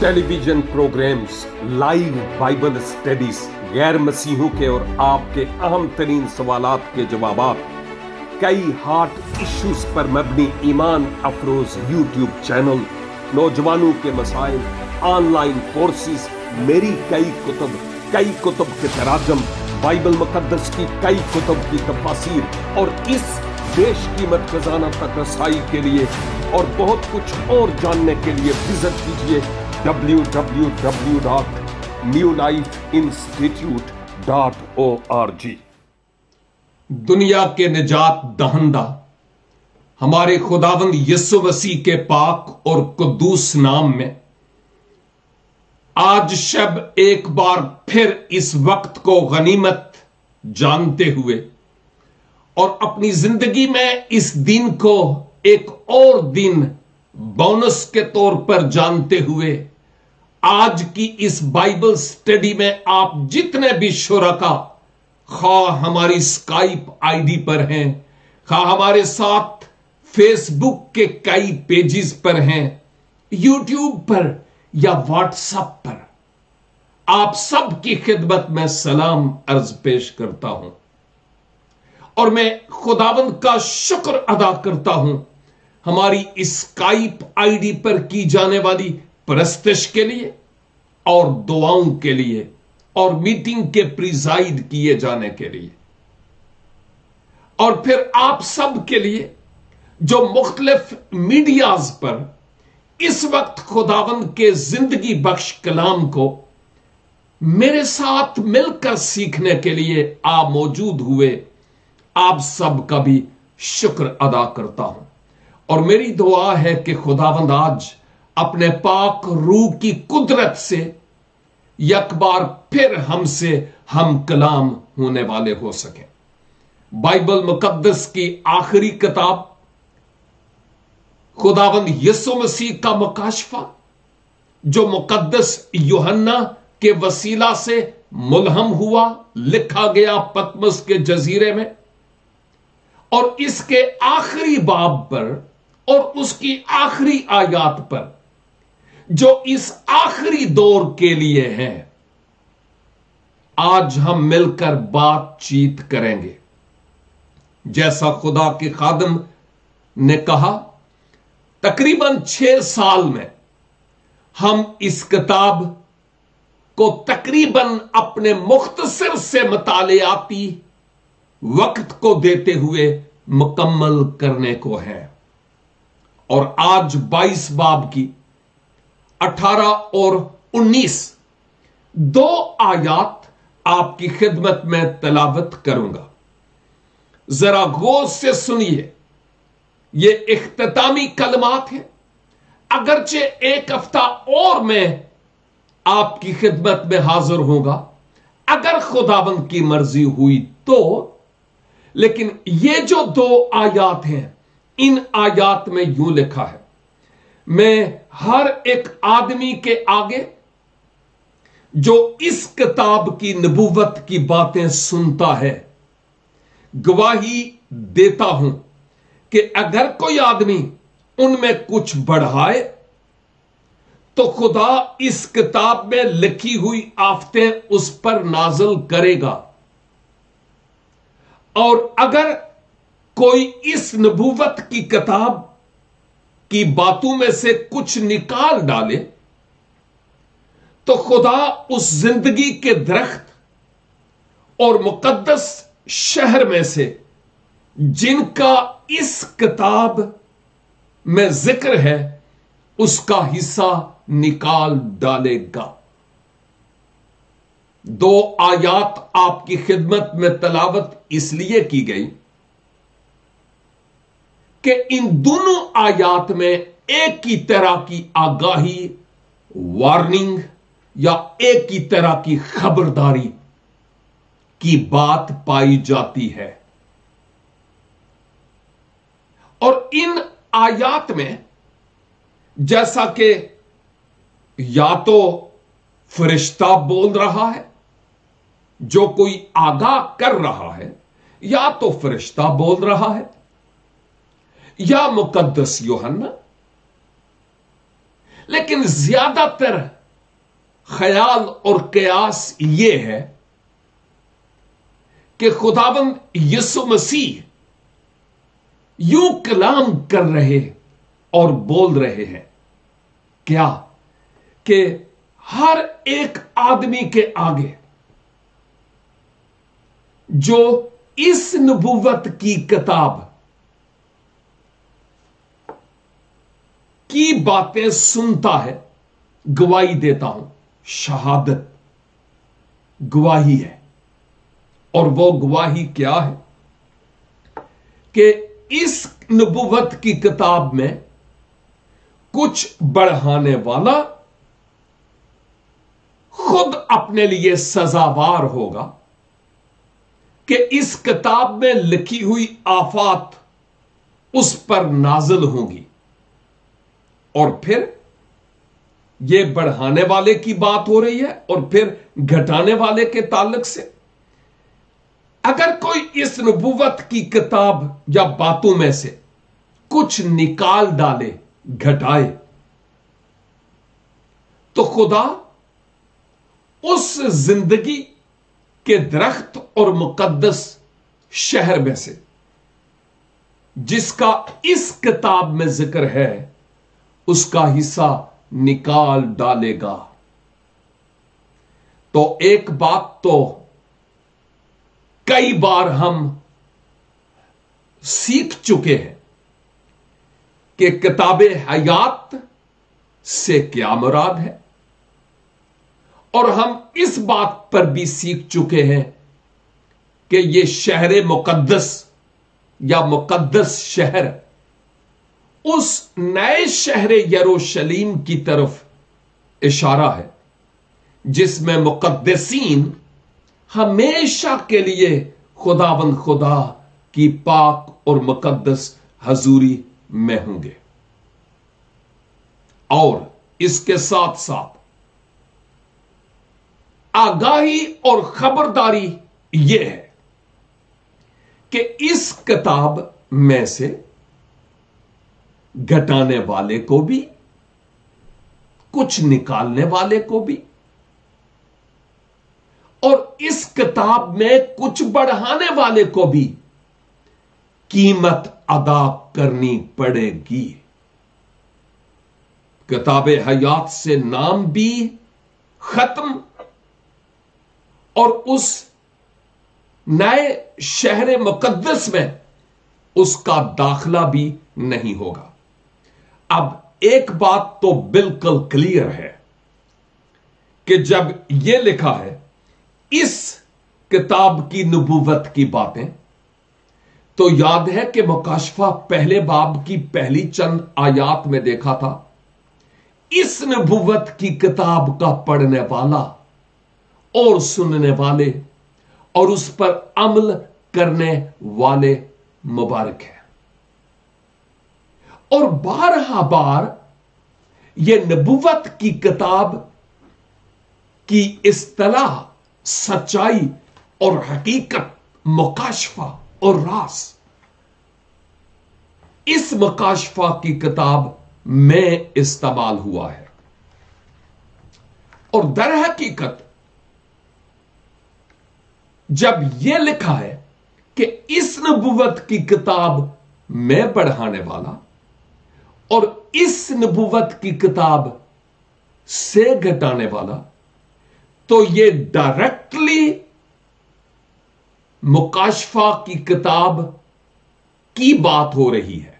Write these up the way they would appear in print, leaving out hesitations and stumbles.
Television programmes, live Bible studies, गैर मसीहों के और आपके अहम तरीन सवालात के जवाबात, कई हार्ट इश्यूज पर मबनी ईमान अफरोज यूट्यूब चैनल, नौजवानों के मसाइल, ऑनलाइन कोर्सेज, मेरी कई कुतुब के तराजम, बाइबल मुकद्दस की कई कुतुब की तफासीर और इस बेशकीमत खजाना तक रसाई के लिए और बहुत कुछ और जानने के लिए विजिट कीजिए www.newlifeinstitute.org। दुनिया के निजात दहंदा हमारे खुदावंद यीशु मसीह के पाक और कुद्दूस नाम में आज शब एक बार फिर इस वक्त को गनीमत जानते हुए और अपनी जिंदगी में इस दिन को एक और दिन बोनस के तौर पर जानते हुए आज की इस बाइबल स्टडी में आप जितने भी शुरका खा हमारी स्काइप आईडी पर हैं, खा हमारे साथ फेसबुक के कई पेजेस पर हैं, यूट्यूब पर या व्हाट्सएप पर, आप सब की खिदमत में सलाम अर्ज पेश करता हूं और मैं खुदावंद का शुक्र अदा करता हूं हमारी इस स्काइप आईडी पर की जाने वाली परस्तिश के लिए और दुआओं के लिए और मीटिंग के प्रिजाइड किए जाने के लिए, और फिर आप सब के लिए जो मुख्तलिफ मीडियाज पर इस वक्त खुदावंद के जिंदगी बख्श कलाम को मेरे साथ मिलकर सीखने के लिए आप मौजूद हुए, आप सब का भी शुक्र अदा करता हूं। और मेरी दुआ है कि खुदावंद आज अपने पाक रूह की कुदरत से एक बार फिर हमसे हम कलाम होने वाले हो सके। बाइबल मुकद्दस की आखिरी किताब खुदावंद यीशु मसीह का मुकाशफा, जो मुकद्दस यूहन्ना के वसीला से मुल्हम हुआ, लिखा गया पतमस के जजीरे में, और इसके आखिरी बाब पर और उसकी आखिरी आयत पर जो इस आखिरी दौर के लिए है, आज हम मिलकर बातचीत करेंगे। जैसा खुदा के खादम ने कहा, तकरीबन 6 साल में हम इस किताब को तकरीबन अपने मुख्तसर से मुतालियाती वक्त को देते हुए मुकम्मल करने को है। और आज 22 बाब की 18 और 19 दो आयात आपकी खिदमत में तलावत करूंगा। जरा गौर से सुनिए, ये इख्तितामी कलमात है। अगरचे एक हफ्ता और मैं आपकी खिदमत में हाजिर होगा अगर खुदावंद की मर्जी हुई तो, लेकिन ये जो 2 आयात हैं, इन आयात में यूं लिखा है, मैं हर एक आदमी के आगे जो इस किताब की नबूवत की बातें सुनता है गवाही देता हूं कि अगर कोई आदमी उनमें कुछ बढ़ाए तो खुदा इस किताब में लिखी हुई आफतें उस पर नाज़िल करेगा, और अगर कोई इस नबूवत की किताब की बातों में से कुछ निकाल डाले तो खुदा उस जिंदगी के दरख्त और मुकद्दस शहर में से जिनका इस किताब में जिक्र है उसका हिस्सा निकाल डालेगा। 2 आयात आपकी खिदमत में तलावत इसलिए की गई कि इन दोनों आयात में एक ही तरह की आगाही, वार्निंग या एक ही तरह की खबरदारी की बात पाई जाती है। और इन आयात में जैसा कि या तो फरिश्ता बोल रहा है, जो कोई आगाह कर रहा है, या तो फरिश्ता बोल रहा है, या मुकद्दस यूहन्ना, لیکن زیادہ تر خیال اور قیاس یہ ہے کہ خداوند یسوع مسیح یوں کلام کر رہے اور بول رہے ہیں کیا کہ ہر ایک آدمی کے آگے جو اس نبوت کی کتاب کی باتیں سنتا ہے گواہی دیتا ہوں. شہادت گواہی ہے. اور وہ گواہی کیا ہے کہ اس نبوت کی کتاب میں کچھ بڑھانے والا خود اپنے لیے سزاوار ہوگا کہ اس کتاب میں لکھی ہوئی آفات اس پر نازل ہوں گی. اور پھر یہ بڑھانے والے کی بات ہو رہی ہے اور پھر گھٹانے والے کے تعلق سے اگر کوئی اس نبوت کی کتاب یا باتوں میں سے کچھ نکال ڈالے گھٹائے تو خدا اس زندگی کے درخت اور مقدس شہر میں سے جس کا اس کتاب میں ذکر ہے اس کا حصہ نکال ڈالے گا. تو ایک بات تو کئی بار ہم سیکھ چکے ہیں کہ کتاب حیات سے کیا مراد ہے اور ہم اس بات پر بھی سیکھ چکے ہیں کہ یہ شہر مقدس یا مقدس شہر اس نئے شہر یروشلیم کی طرف اشارہ ہے جس میں مقدسین ہمیشہ کے لیے خداوند خدا کی پاک اور مقدس حضوری میں ہوں گے. اور اس کے ساتھ ساتھ آگاہی اور خبرداری یہ ہے کہ اس کتاب میں سے گھٹانے والے کو بھی کچھ نکالنے والے کو بھی اور اس کتاب میں کچھ بڑھانے والے کو بھی قیمت ادا کرنی پڑے گی. کتاب حیات سے نام بھی ختم اور اس نئے شہر مقدس میں اس کا داخلہ بھی نہیں ہوگا. اب ایک بات تو بالکل کلیئر ہے کہ جب یہ لکھا ہے اس کتاب کی نبوت کی باتیں تو یاد ہے کہ مکاشفہ پہلے باب کی پہلی چند آیات میں دیکھا تھا اس نبوت کی کتاب کا پڑھنے والا اور سننے والے اور اس پر عمل کرنے والے مبارک ہیں. اور بارہا بار یہ نبوت کی کتاب کی اصطلاح سچائی اور حقیقت مکاشفہ اور راز اس مکاشفہ کی کتاب میں استعمال ہوا ہے. اور در حقیقت جب یہ لکھا ہے کہ اس نبوت کی کتاب میں بڑھانے والا اور اس نبوت کی کتاب سے گھٹانے والا تو یہ ڈائریکٹلی مکاشفہ کی کتاب کی بات ہو رہی ہے.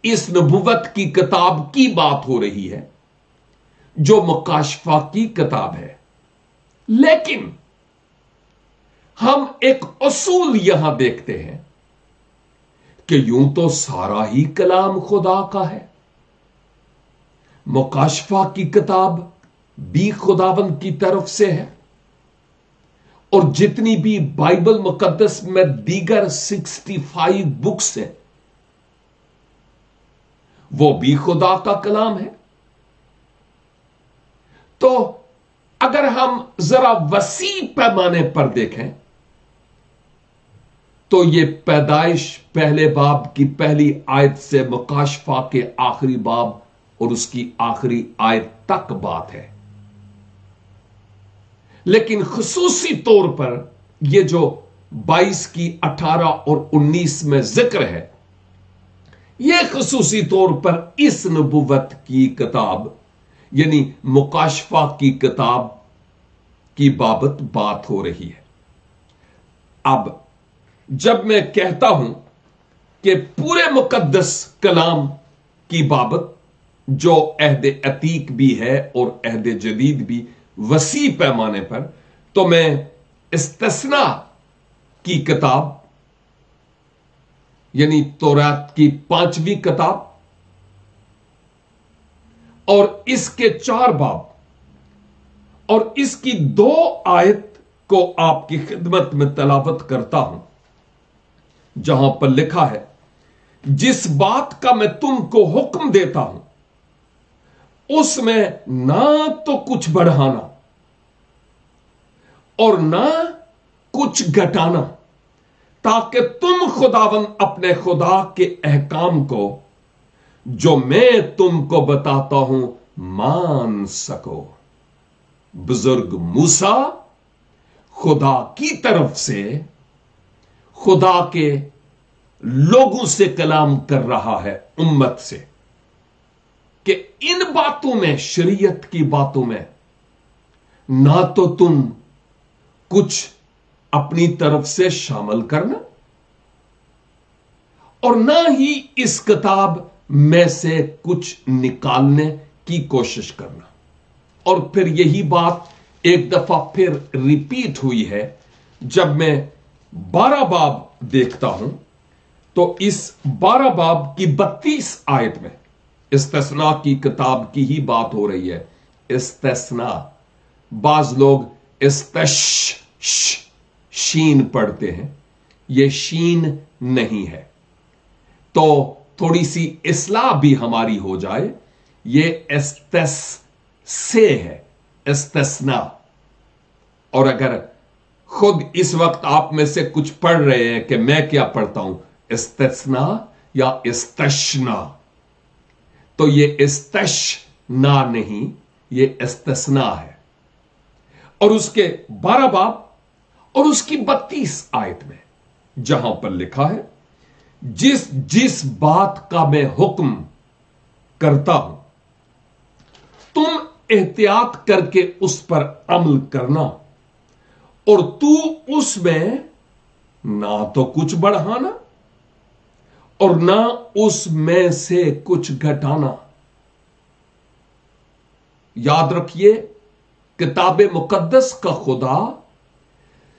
اس نبوت کی کتاب کی بات ہو رہی ہے جو مکاشفہ کی کتاب ہے. لیکن ہم ایک اصول یہاں دیکھتے ہیں کہ یوں تو سارا ہی کلام خدا کا ہے. مکاشفہ کی کتاب بھی خداوند کی طرف سے ہے اور جتنی بھی بائبل مقدس میں دیگر 65 بکس ہیں وہ بھی خدا کا کلام ہے. تو اگر ہم ذرا وسیع پیمانے پر دیکھیں تو یہ پیدائش پہلے باب کی پہلی آیت سے مکاشفہ کے آخری باب اور اس کی آخری آیت تک بات ہے، لیکن خصوصی طور پر یہ جو 22 کی 18 اور 19 میں ذکر ہے، یہ خصوصی طور پر اس نبوت کی کتاب یعنی مکاشفہ کی کتاب کی بابت بات ہو رہی ہے۔ اب جب میں کہتا ہوں کہ پورے مقدس کلام کی بابت جو عہد عتیق بھی ہے اور عہد جدید بھی وسیع پیمانے پر، تو میں استثناء کی کتاب یعنی تورات کی 5ویں کتاب اور اس کے 4 باب اور اس کی 2 آیت کو آپ کی خدمت میں تلاوت کرتا ہوں، جہاں پر لکھا ہے، جس بات کا میں تم کو حکم دیتا ہوں اس میں نہ تو کچھ بڑھانا اور نہ کچھ گھٹانا، تاکہ تم خداوند اپنے خدا کے احکام کو جو میں تم کو بتاتا ہوں مان سکو۔ بزرگ موسیٰ خدا کی طرف سے خدا کے لوگوں سے کلام کر رہا ہے، امت سے، کہ ان باتوں میں، شریعت کی باتوں میں نہ تو تم کچھ اپنی طرف سے شامل کرنا اور نہ ہی اس کتاب میں سے کچھ نکالنے کی کوشش کرنا۔ اور پھر یہی بات ایک دفعہ پھر ریپیٹ ہوئی ہے جب میں 12 باب دیکھتا ہوں، تو اس 12 باب کی 32 آیت میں استثناء کی کتاب کی ہی بات ہو رہی ہے۔ استثناء، بعض لوگ شین پڑھتے ہیں، یہ شین نہیں ہے، تو تھوڑی سی اصلاح بھی ہماری ہو جائے، یہ سے ہے، استثناء۔ اور اگر خود اس وقت آپ میں سے کچھ پڑھ رہے ہیں کہ میں کیا پڑھتا ہوں، استثناء یا استثنا، تو یہ استثنا نہیں، یہ استثناء ہے۔ اور اس کے 12 باب اور اس کی 32 آیت میں جہاں پر لکھا ہے، جس بات کا میں حکم کرتا ہوں تم احتیاط کر کے اس پر عمل کرنا، اور تو اس میں نہ تو کچھ بڑھانا اور نہ اس میں سے کچھ گھٹانا۔ یاد رکھیے، کتاب مقدس کا خدا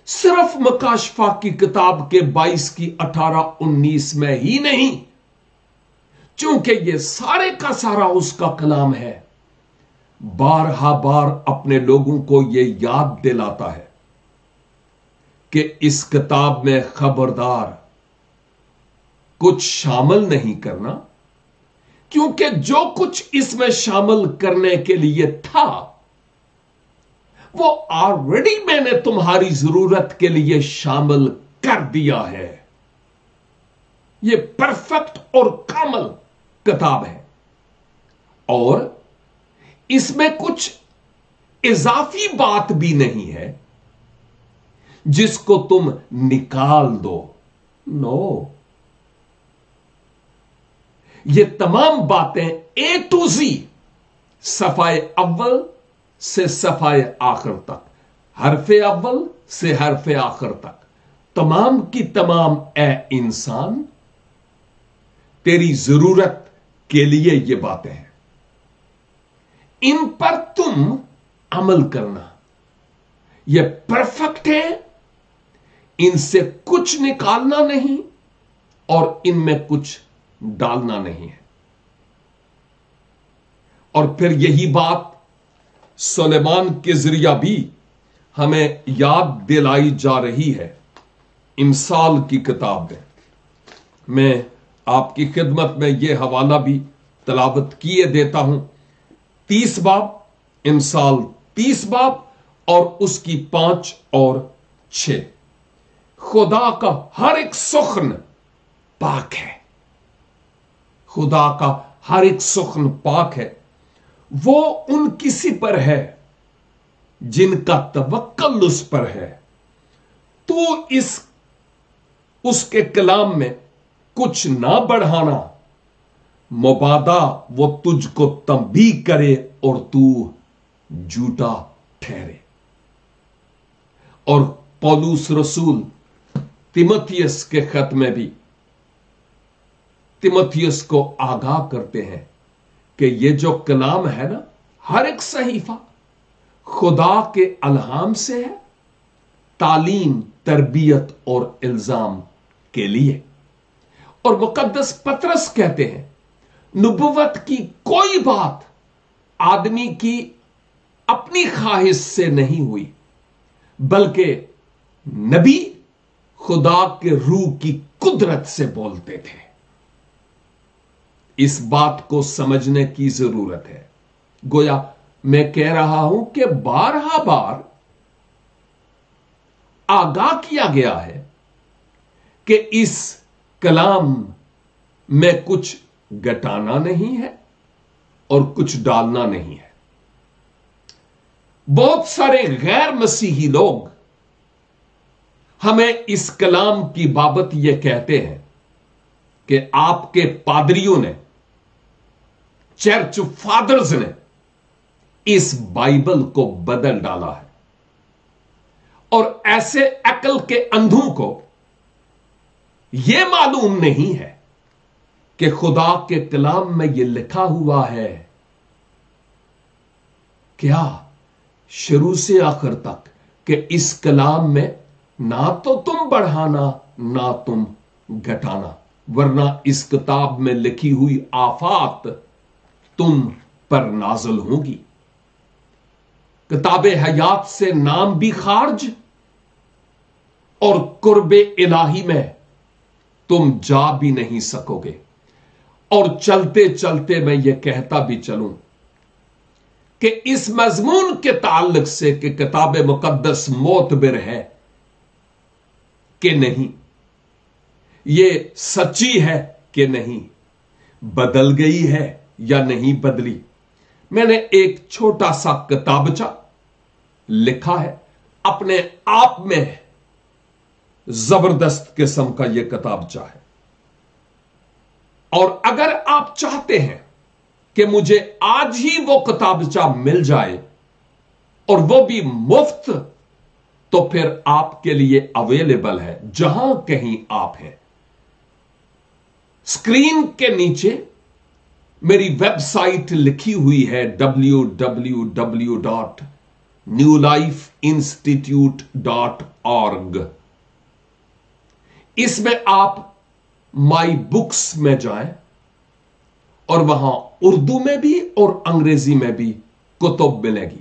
صرف مکاشفہ کی کتاب کے 22 کی 18 19 میں ہی نہیں، چونکہ یہ سارے کا سارا اس کا کلام ہے، بارہا بار اپنے لوگوں کو یہ یاد دلاتا ہے کہ اس کتاب میں خبردار کچھ شامل نہیں کرنا، کیونکہ جو کچھ اس میں شامل کرنے کے لیے تھا وہ آلریڈی میں نے تمہاری ضرورت کے لیے شامل کر دیا ہے۔ یہ پرفیکٹ اور کامل کتاب ہے، اور اس میں کچھ اضافی بات بھی نہیں ہے جس کو تم نکال دو، نو، یہ تمام باتیں A to Z، صفحہ اول سے صفحہ آخر تک، حرف اول سے حرف آخر تک، تمام کی تمام اے انسان تیری ضرورت کے لیے یہ باتیں ہیں، ان پر تم عمل کرنا، یہ پرفیکٹ ہے، ان سے کچھ نکالنا نہیں اور ان میں کچھ ڈالنا نہیں ہے۔ اور پھر یہی بات سلیمان کے ذریعہ بھی ہمیں یاد دلائی جا رہی ہے امثال کی کتاب میں آپ کی خدمت میں یہ حوالہ بھی تلاوت کیے دیتا ہوں، 30 باب، امثال 30 باب اور اس کی 5 اور 6۔ خدا کا ہر ایک سخن پاک ہے، خدا کا हर एक सुख्न पाक है, वो उन किसी पर है जिनका तवक्कल उस पर है। तो उसके कलाम में कुछ ना बढ़ाना, मुबादा वो तुझको तंबीह करे और तू झूठा ठहरे। और पौलुस रसूल तिमोथियस के खत में भी तिमोथियस को आगाह करते हैं कि ये जो कलाम है ना, हर एक सहीफा खुदा के अलहाम से है, तालीम, तरबियत और इल्जाम के लिए। और मुकद्दस पतरस कहते हैं, नबुव्वत की कोई बात आदमी की अपनी ख्वाहिश से नहीं हुई, बल्कि नबी खुदा के रूह की कुदरत से बोलते थे। इस बात को समझने की जरूरत है। गोया मैं कह रहा हूं कि बारहा बार आगाह किया गया है कि इस कलाम में कुछ घटाना नहीं है और कुछ डालना नहीं है। बहुत सारे गैर मसीही लोग हमें इस कलाम की बाबत यह कहते हैं कि आपके पादरियों ने, चर्च फादर्स ने इस बाइबल को बदल डाला है। और ऐसे अकल के अंधों को यह मालूम नहीं है कि खुदा के कलाम में यह लिखा हुआ है क्या, शुरू से आखिर तक, कि इस कलाम में ना तो तुम बढ़ाना ना तुम घटाना, वरना इस किताब में लिखी हुई आफात तुम पर नाज़िल होगी। किताब हयात से नाम भी खारिज और कुर्बे इलाही में तुम जा भी नहीं सकोगे। और चलते चलते मैं ये कहता भी चलूं कि इस मजमून के ताल्लुक से कि किताब मुकद्दस मोतबर है कि नहीं, ये सच्ची है कि नहीं, बदल गई है या नहीं बदली, मैंने एक छोटा सा किताबचा लिखा है। अपने आप में जबरदस्त किस्म का यह किताबचा है। और अगर आप चाहते हैं कि मुझे आज ही वो किताबचा मिल जाए और वो भी मुफ्त, तो फिर आपके लिए अवेलेबल है जहां कहीं आप हैं। स्क्रीन के नीचे मेरी वेबसाइट लिखी हुई है www.newlifeinstitute.org। इसमें आप माई बुक्स में जाएं और वहां उर्दू में भी और अंग्रेजी में भी कुतुब मिलेगी।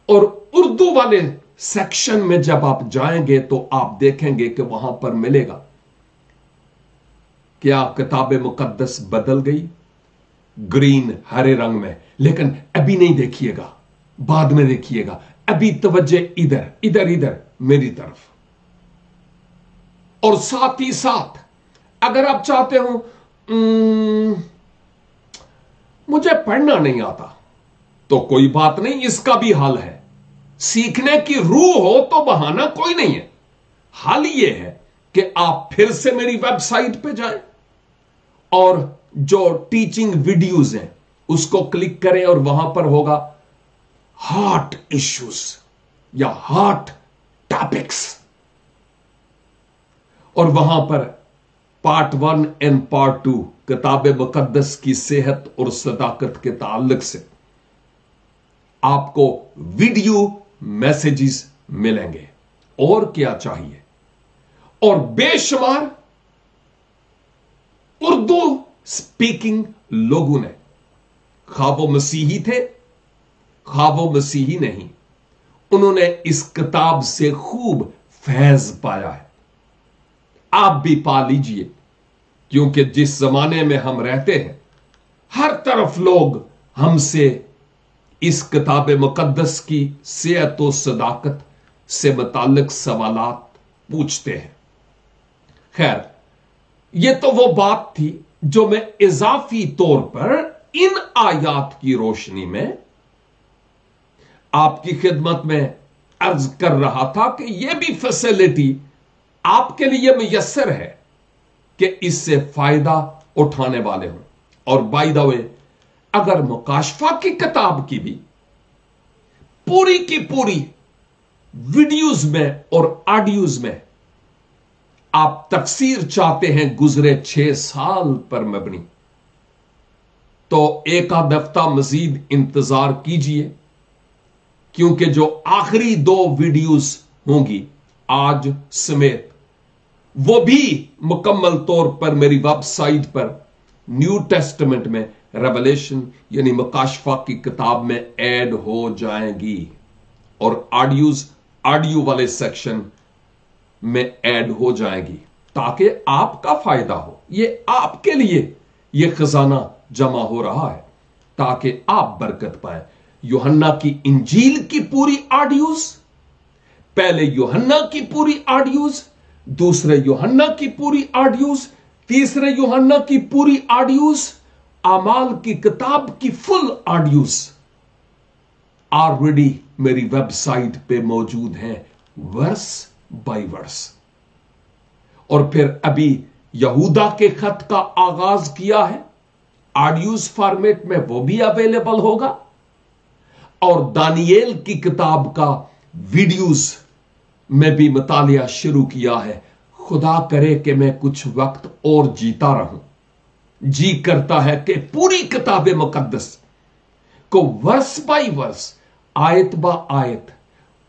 और उर्दू वाले सेक्शन में जब आप जाएंगे तो आप देखेंगे कि वहां पर मिलेगा क्या किताब मुकद्दस बदल गई, ग्रीन हरे रंग में। लेकिन अभी नहीं देखिएगा, बाद में देखिएगा। अभी तवज्जो इधर इधर इधर मेरी तरफ। और साथ ही साथ अगर आप चाहते हो मुझे पढ़ना नहीं आता, तो कोई बात नहीं, इसका भी हल है। सीखने की रूह हो तो बहाना कोई नहीं है। हल यह है कि आप फिर से मेरी वेबसाइट पे जाएं और जो टीचिंग वीडियोस हैं उसको क्लिक करें और वहां पर होगा हार्ट इश्यूज या हार्ट टॉपिक्स, और वहां पर पार्ट 1 एंड पार्ट 2 किताब मुकद्दस की सेहत और सदाकत के ताल्लुक से आपको वीडियो मैसेजेस मिलेंगे। और क्या चाहिए। और बेशुमार उर्दू स्पीकिंग लोगों ने, खा वो मसीही थे खा वो मसीही नहीं, उन्होंने इस किताब से खूब फैज पाया है। आप भी पा लीजिए, क्योंकि जिस जमाने में हम रहते हैं हर तरफ लोग हमसे इस किताब मुकद्दस की सेहत और सदाकत से मुताल्लिक सवालात पूछते हैं। खैर, यह तो वो बात थी जो मैं इजाफी तौर पर इन आयात की रोशनी में आपकी खिदमत में अर्ज कर रहा था कि यह भी फैसिलिटी आपके लिए मुयस्सर है कि इससे फायदा उठाने वाले हों। और बाय द वे, अगर मुकाशफा की किताब की भी पूरी की पूरी वीडियोज में और ऑडियोज में आप तफसीर चाहते हैं गुजरे 6 साल पर मबनी, तो एक आध हफ्ता मजीद इंतजार कीजिए, क्योंकि जो आखिरी 2 वीडियोस होंगी आज समेत, वो भी मुकम्मल तौर पर मेरी वेबसाइट पर न्यू टेस्टमेंट में रेवलेशन यानी मुकाशफा की किताब में ऐड हो जाएंगी, और ऑडियो वाले सेक्शन में ऐड हो जाएगी, ताकि आपका फायदा हो। ये आपके लिए ये खजाना जमा हो रहा है ताकि आप बरकत पाए। यूहन्ना की इंजील की पूरी ऑडियोज, पहले यूहन्ना की पूरी ऑडियोज, दूसरे यूहन्ना की पूरी ऑडियोज, तीसरे यूहन्ना की पूरी ऑडियोज, आमाल की किताब की फुल ऑडियोज ऑलरेडी मेरी वेबसाइट पे मौजूद हैं, वर्स बाय वर्स। और फिर अभी यहूदा के खत का आगाज किया है, ऑडियोज फॉर्मेट में, वो भी अवेलेबल होगा। और दानियेल की किताब का वीडियोस में भी मुतालिया शुरू किया है। खुदा करे कि मैं कुछ वक्त और जीता रहूं। जी करता है कि पूरी किताब मुकद्दस को वर्स बाय वर्स, आयत बा आयत,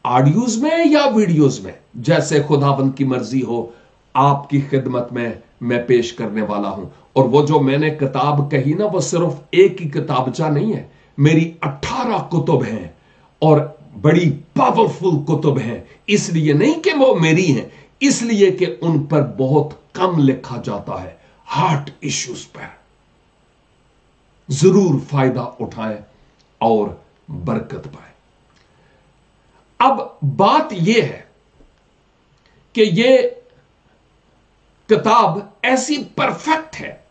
ऑडियोज में या वीडियोज में, जैसे खुदावंद की मर्जी हो, आपकी खिदमत में मैं पेश करने वाला हूं। और वो जो मैंने किताब कही ना, वो सिर्फ एक ही किताबचा नहीं है, मेरी 18 कुतुब हैं और बड़ी पावरफुल कुतुब हैं। इसलिए नहीं कि वो मेरी हैं, इसलिए कि उन पर बहुत कम लिखा जाता है। हार्ट इश्यूज पर जरूर फायदा उठाएं और बरकत पाए। अब बात यह है कि यह किताब ऐसी परफेक्ट है,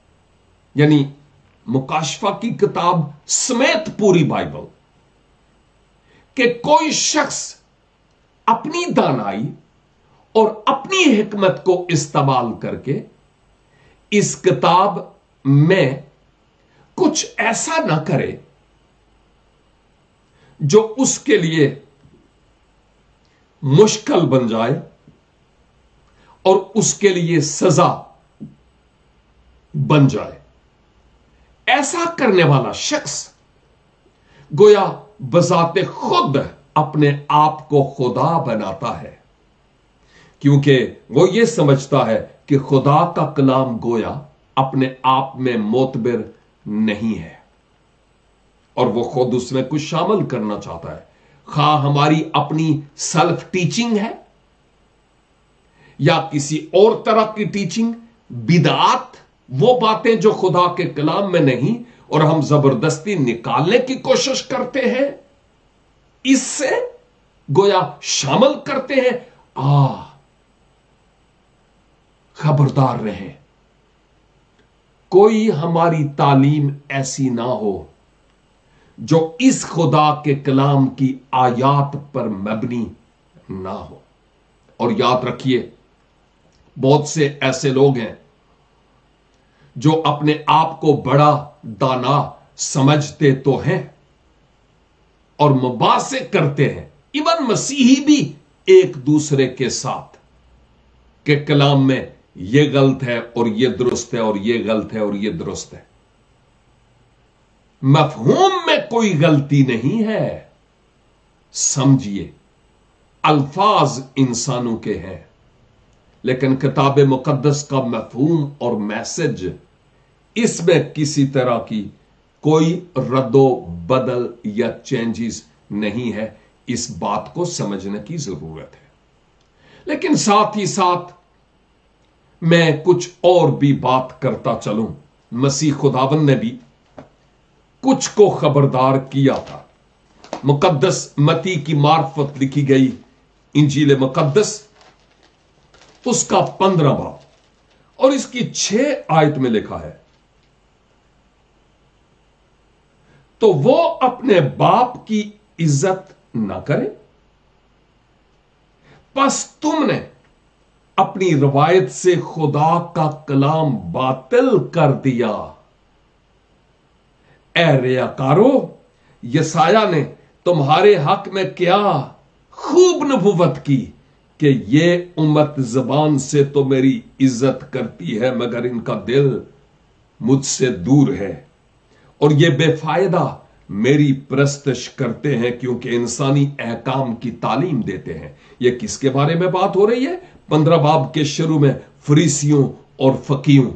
यानी मुकाशफा की किताब समेत पूरी बाइबल, कि कोई शख्स अपनी दानाई और अपनी हिकमत को इस्तेमाल करके इस किताब में कुछ ऐसा ना करे जो उसके लिए मुश्किल बन जाए और उसके लिए सजा बन जाए। ऐसा करने वाला शख्स गोया बजाते खुद अपने आप को खुदा बनाता है, क्योंकि वो ये समझता है कि खुदा का कलाम गोया अपने आप में मोतबिर नहीं है और वो खुद उसमें कुछ शामिल करना चाहता है। खा हमारी अपनी सेल्फ टीचिंग है या किसी और तरह की टीचिंग, बिदात, वो बातें जो खुदा के कलाम में नहीं और हम जबरदस्ती निकालने की कोशिश करते हैं, इससे गोया शामिल करते हैं। खबरदार रहें, कोई हमारी तालीम ऐसी ना हो जो इस खुदा के कलाम की आयात पर मबनी ना हो। और याद रखिए, बहुत से ऐसे लोग हैं जो अपने आप को बड़ा दाना समझते तो हैं और मुबासे करते हैं, इवन मसीही भी एक दूसरे के साथ, के कलाम में ये गलत है और ये दुरुस्त है और ये गलत है और ये दुरुस्त है। मफहूम में कोई गलती नहीं है, समझिए, अल्फाज इंसानों के हैं, लेकिन किताब मुकद्दस का मफहूम और मैसेज, इसमें किसी तरह की कोई रद्दो बदल या चेंजेस नहीं है। इस बात को समझने की जरूरत है। लेकिन साथ ही साथ मैं कुछ और भी बात करता चलूं। मसीह खुदावन ने भी कुछ को खबरदार किया था। मुकद्दस मती की मार्फत लिखी गई इंजील मुकद्दस, उसका 15 बाब और इसकी 6 आयत में लिखा है, तो वो अपने बाप की इज्जत ना करे? बस तुमने अपनी रवायत से खुदा का कलाम बातिल कर दिया। ए रियाकारो, यसाया ने तुम्हारे हक में क्या खूब नबुवत की कि ये उम्मत जबान से तो मेरी इज्जत करती है, मगर इनका दिल मुझसे दूर है, और ये बेफायदा मेरी प्रस्तश करते हैं क्योंकि इंसानी अहकाम की तालीम देते हैं। ये किसके बारे में बात हो रही है? 15 बाब के शुरू में फरीसियों और फकीयों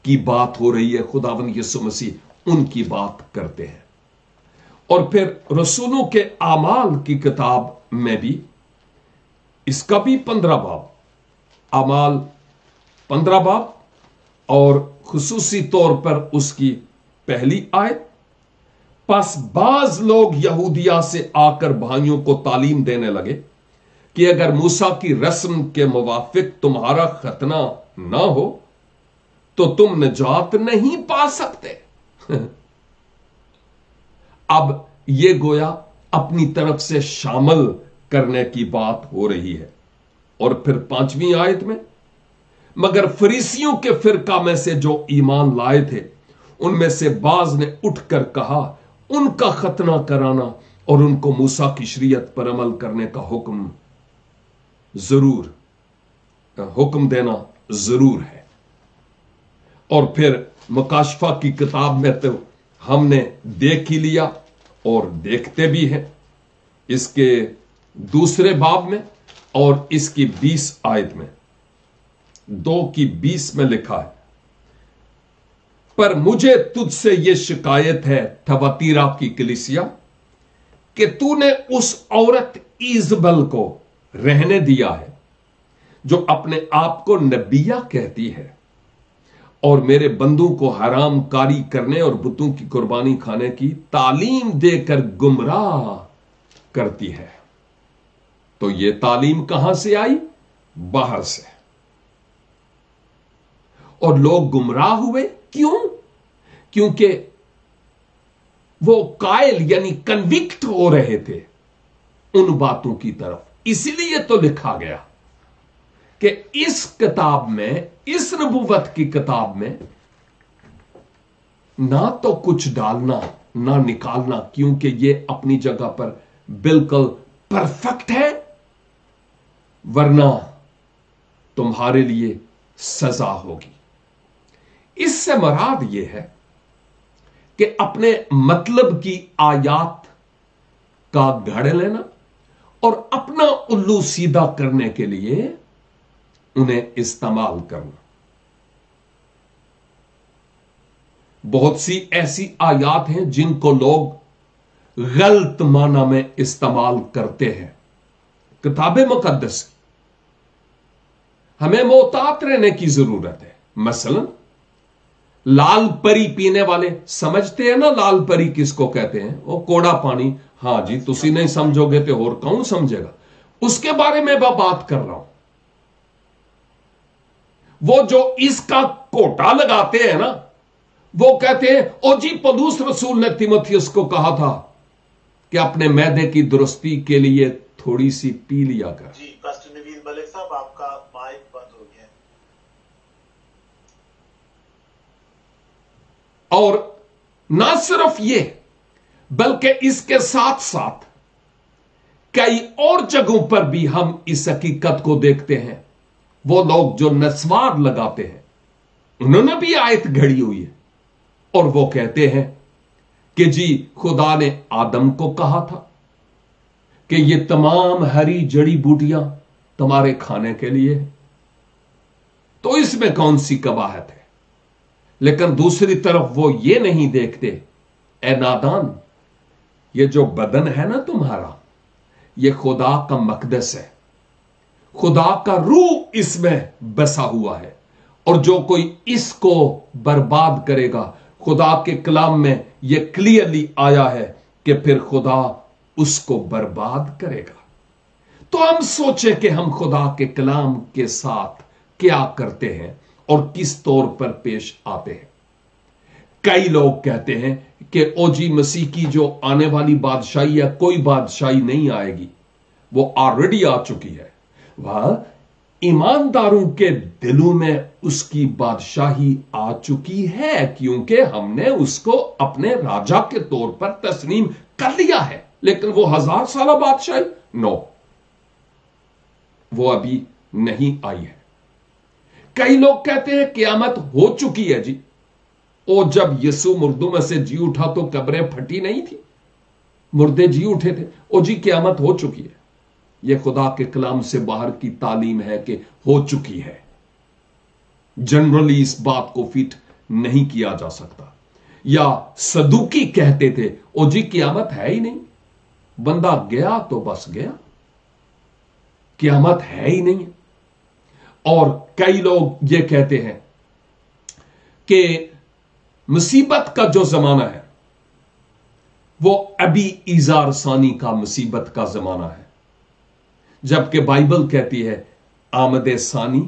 की बात हो रही है। खुदावंद यीशु मसीह उनकी बात करते हैं। और फिर रसूलों के आमाल की किताब में भी, इसका भी 15 बाब, आमाल 15 बाब, और खुसूसी तौर पर उसकी पहली आयत। बस बाज लोग यहूदिया से आकर भाइयों को तालीम देने लगे कि अगर मूसा की रस्म के मुवाफिक तुम्हारा खतना ना हो तो तुम निजात नहीं पा सकते। अब यह गोया अपनी तरफ से शामिल करने की बात हो रही है। और फिर 5वीं आयत में, मगर फरीसियों के फिरका में से जो ईमान लाए थे उनमें से बाज ने उठकर कहा, उनका खतना कराना और उनको मूसा की शरीयत पर अमल करने का हुक्म देना जरूर है। और फिर मुकाशफा की किताब में तो हमने देख ही लिया और देखते भी हैं, इसके दूसरे बाब में और इसकी 20 आयत में, 2 की 20 में लिखा है, पर मुझे तुझसे यह शिकायत है थवतीरा की कलीसिया कि तूने उस औरत ईजबल को रहने दिया है जो अपने आप को नबिया कहती है और मेरे बंदू को हराम कारी करने और बुतों की कुर्बानी खाने की तालीम देकर गुमराह करती है। तो यह तालीम कहां से आई? बाहर से। और लोग गुमराह हुए क्यों? क्योंकि वो कायल यानी कन्विक्ट हो रहे थे उन बातों की तरफ। इसीलिए तो लिखा गया कि इस किताब में, इस नबुवत की किताब में ना तो कुछ डालना ना निकालना, क्योंकि ये अपनी जगह पर बिल्कुल परफेक्ट है, वरना तुम्हारे लिए सजा होगी। इससे मराद यह है कि अपने मतलब की आयात का घड़ लेना और अपना उल्लू सीधा करने के लिए उन्हें इस्तेमाल करना। बहुत सी ऐसी आयात हैं जिनको लोग गलत माना में इस्तेमाल करते हैं। किताबे मुकद्दस हमें मोहतात रहने की जरूरत है। मसलन लाल परी पीने वाले समझते हैं ना, लाल परी किसको कहते हैं? वो कोड़ा पानी। हां जी, तुसी नहीं समझोगे तो और कौन समझेगा? उसके बारे में मैं बात कर रहा हूं। वो जो इसका कोटा लगाते हैं ना, वो कहते हैं ओ जी, पौलुस रसूल ने तीमुथियुस को कहा था कि अपने मैदे की दुरुस्ती के लिए थोड़ी सी पी लिया कर। जी पास्टर नवीन मलिक साहब, आपका माइक बंद हो गया। और ना सिर्फ ये, बल्कि इसके साथ साथ कई और जगहों पर भी हम इस हकीकत को देखते हैं। वो लोग जो नस्वार लगाते हैं, उन्होंने भी आयत घड़ी हुई है और वो कहते हैं कि जी खुदा ने आदम को कहा था कि ये तमाम हरी जड़ी बूटियां तुम्हारे खाने के लिए है, तो इसमें कौन सी कबाहत है? लेकिन दूसरी तरफ वो ये नहीं देखते, ए नादान, ये जो बदन है ना तुम्हारा, ये खुदा का मकदस है, खुदा का रूह इसमें बसा हुआ है, और जो कोई इसको बर्बाद करेगा, खुदा के कलाम में यह क्लियरली आया है कि फिर खुदा उसको बर्बाद करेगा। तो हम सोचें कि हम खुदा के कलाम के साथ क्या करते हैं और किस तौर पर पेश आते हैं। کئی لوگ کہتے ہیں کہ او جی مسیح کی جو آنے والی بادشاہی ہے کوئی بادشاہی نہیں آئے گی، وہ آلریڈی آ چکی ہے۔ وہ ایمانداروں کے دلوں میں اس کی بادشاہی آ چکی ہے، کیونکہ ہم نے اس کو اپنے راجا کے طور پر تسلیم کر لیا ہے۔ لیکن وہ 1000 سالہ بادشاہی نو، وہ ابھی نہیں آئی ہے۔ کئی لوگ کہتے ہیں قیامت ہو چکی ہے جی، اور جب یسوع مردوں میں سے جی اٹھا تو قبریں پھٹی نہیں تھی، مردے جی اٹھے تھے، او جی قیامت ہو چکی ہے۔ یہ خدا کے کلام سے باہر کی تعلیم ہے کہ ہو چکی ہے۔ جنرلی اس بات کو فٹ نہیں کیا جا سکتا۔ یا صدوقی کہتے تھے او جی قیامت ہے ہی نہیں، بندہ گیا تو بس گیا، قیامت ہے ہی نہیں۔ اور کئی لوگ یہ کہتے ہیں کہ مصیبت کا جو زمانہ ہے وہ ابھی ایزار ثانی کا مصیبت کا زمانہ ہے، جبکہ بائبل کہتی ہے آمد ثانی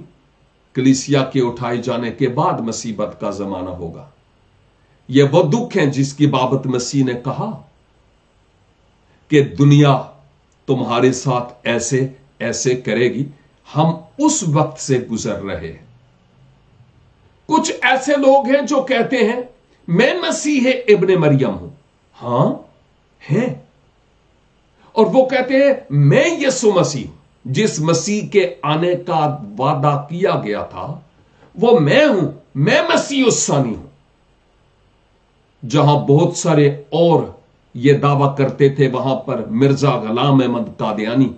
کلیسیا کے اٹھائے جانے کے بعد مصیبت کا زمانہ ہوگا۔ یہ وہ دکھ ہیں جس کی بابت مسیح نے کہا کہ دنیا تمہارے ساتھ ایسے ایسے کرے گی، ہم اس وقت سے گزر رہے ہیں۔ کچھ ایسے لوگ ہیں جو کہتے ہیں میں مسیح ابن مریم ہوں، ہاں ہیں، اور وہ کہتے ہیں میں یسوع مسیح ہوں، جس مسیح کے آنے کا وعدہ کیا گیا تھا وہ میں ہوں، میں مسیح الثانی ہوں۔ جہاں بہت سارے اور یہ دعویٰ کرتے تھے وہاں پر مرزا غلام احمد قادیانی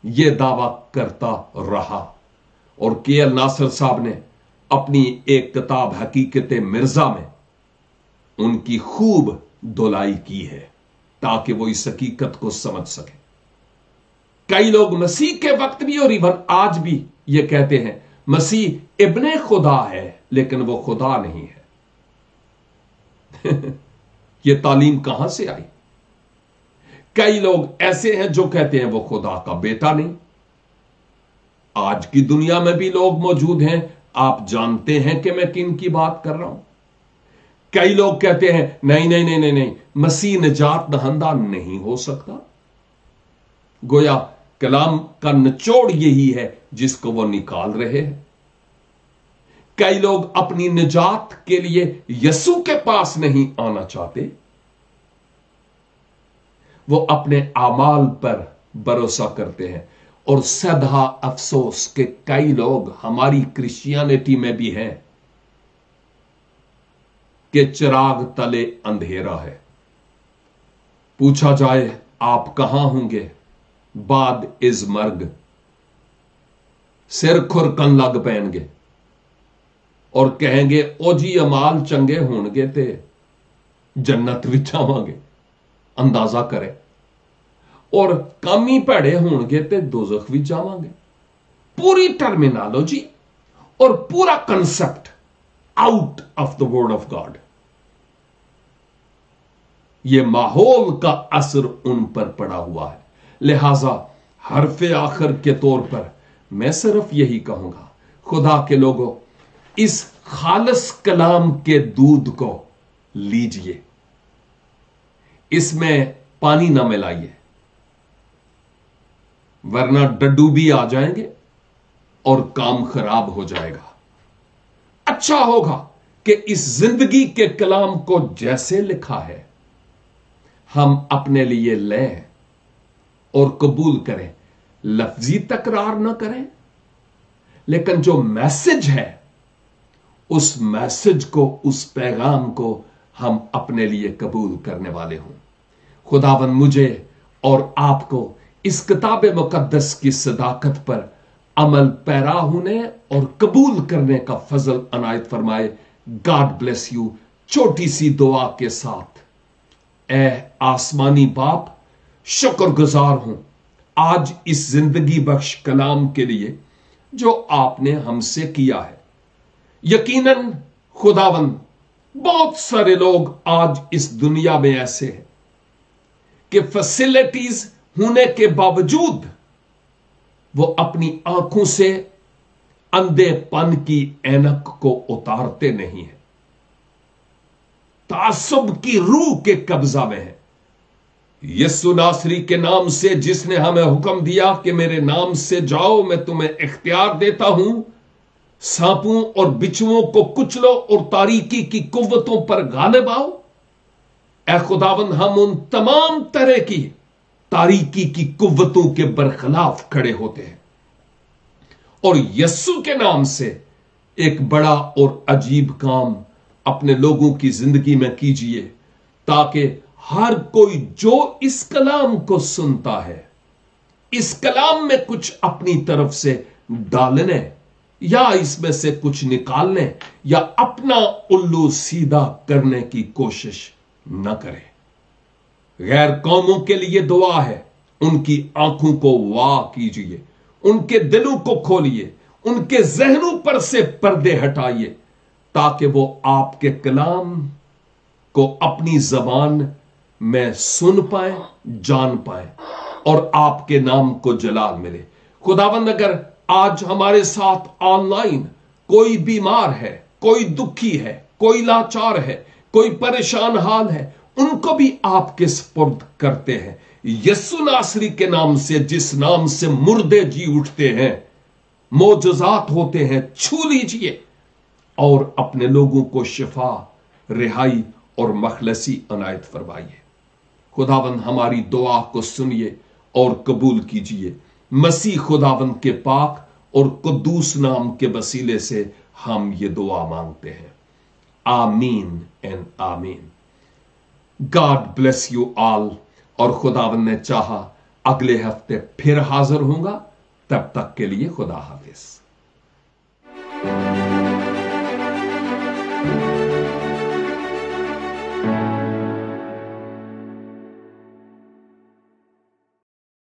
یہ دعویٰ کرتا رہا، اور کے ایل ناصر صاحب نے اپنی ایک کتاب حقیقت مرزا میں ان کی خوب دلائی کی ہے تاکہ وہ اس حقیقت کو سمجھ سکے۔ کئی لوگ مسیح کے وقت بھی اور ایون آج بھی یہ کہتے ہیں مسیح ابن خدا ہے لیکن وہ خدا نہیں ہے۔ یہ تعلیم کہاں سے آئی؟ کئی لوگ ایسے ہیں جو کہتے ہیں وہ خدا کا بیٹا نہیں۔ آج کی دنیا میں بھی لوگ موجود ہیں، آپ جانتے ہیں کہ میں کن کی بات کر رہا ہوں۔ کئی لوگ کہتے ہیں نہیں نہیں نہیں نہیں نہیں، مسیح نجات دہندہ نہیں ہو سکتا۔ گویا کلام کا نچوڑ یہی ہے جس کو وہ نکال رہے ہیں۔ کئی لوگ اپنی نجات کے لیے یسوع کے پاس نہیں آنا چاہتے، وہ اپنے اعمال پر بھروسہ کرتے ہیں، اور سدھا افسوس کہ کئی لوگ ہماری کرسچینٹی میں بھی ہیں کہ چراغ تلے اندھیرا ہے۔ پوچھا جائے آپ کہاں ہوں گے بعد از مرگ، سر کھرکن لگ پین گے اور کہیں گے او جی امال چنگے ہون گے تے جنت وچ آواں گے، اندازہ کرے، اور کم ہی پیڑے ہون گے تے دوزخ وچ جاواں گے۔ پوری ٹرمینالوجی اور پورا concept out of the word of God. یہ ماحول کا اثر ان پر پڑا ہوا ہے۔ لہذا حرف آخر کے طور پر میں صرف یہی کہوں گا، خدا کے لوگوں، اس خالص کلام کے دودھ کو لیجئے، اس میں پانی نہ ملائیے، ورنہ ڈڈو بھی آ جائیں گے اور کام خراب ہو جائے گا۔ اچھا ہوگا کہ اس زندگی کے کلام کو جیسے لکھا ہے ہم اپنے لیے لیں اور قبول کریں، لفظی تکرار نہ کریں، لیکن جو میسج ہے اس میسج کو، اس پیغام کو ہم اپنے لیے قبول کرنے والے ہوں۔ خداوند مجھے اور آپ کو اس کتاب مقدس کی صداقت پر عمل پیرا ہونے اور قبول کرنے کا فضل عنایت فرمائے۔ God bless you. چھوٹی سی دعا کے ساتھ، اے آسمانی باپ، شکر گزار ہوں آج اس زندگی بخش کلام کے لیے جو آپ نے ہم سے کیا ہے۔ یقیناً خداوند بہت سارے لوگ آج اس دنیا میں ایسے ہیں کہ فیسلٹیز ہونے کے باوجود وہ اپنی آنکھوں سے اندھے پن کی اینک کو اتارتے نہیں ہیں۔ तासुब की रूह के कब्जा में है। यीशु नासरी के नाम से, जिसने हमें हुक्म दिया कि मेरे नाम से जाओ, मैं तुम्हें इख्तियार देता हूं, सांपों और बिच्छुओं को कुचलो और तारीकी की कुव्वतों पर गालिब आओ। ऐ खुदावन, हम उन तमाम तरह की तारीकी की कुव्वतों के बरखिलाफ खड़े होते हैं और यीशु के नाम से एक बड़ा और अजीब काम अपने लोगों की जिंदगी में कीजिए, ताकि हर कोई जो इस कलाम को सुनता है, इस कलाम में कुछ अपनी तरफ से डालने या इसमें से कुछ निकालने या अपना उल्लू सीधा करने की कोशिश न करे। गैर कौमों के लिए दुआ है, उनकी आंखों को वाह कीजिए, उनके दिलों को खोलिए, उनके जहनों पर से पर्दे हटाइए, ताकि वो आपके कलाम को अपनी जबान में सुन पाए, जान पाए और आपके नाम को जलाल मिले। खुदावंद, अगर आज हमारे साथ ऑनलाइन कोई बीमार है, कोई दुखी है, कोई लाचार है, कोई परेशान हाल है, उनको भी आपके सुपुर्द करते हैं। यीशु नासरी के नाम से, जिस नाम से मुर्दे जी उठते हैं, मोजज़ात होते हैं, छू लीजिए और अपने लोगों को शिफा, रिहाई और मखलसी अनायत फरमाइए। खुदावंद, हमारी दुआ को सुनिए और कबूल कीजिए। मसीह खुदावंद के पाक और कुद्दूस नाम के वसीले से हम ये दुआ मांगते हैं। आमीन एंड आमीन। God bless you all. और खुदावंद ने चाहा अगले हफ्ते फिर हाजिर होऊंगा। तब तक के लिए खुदा हाफिज।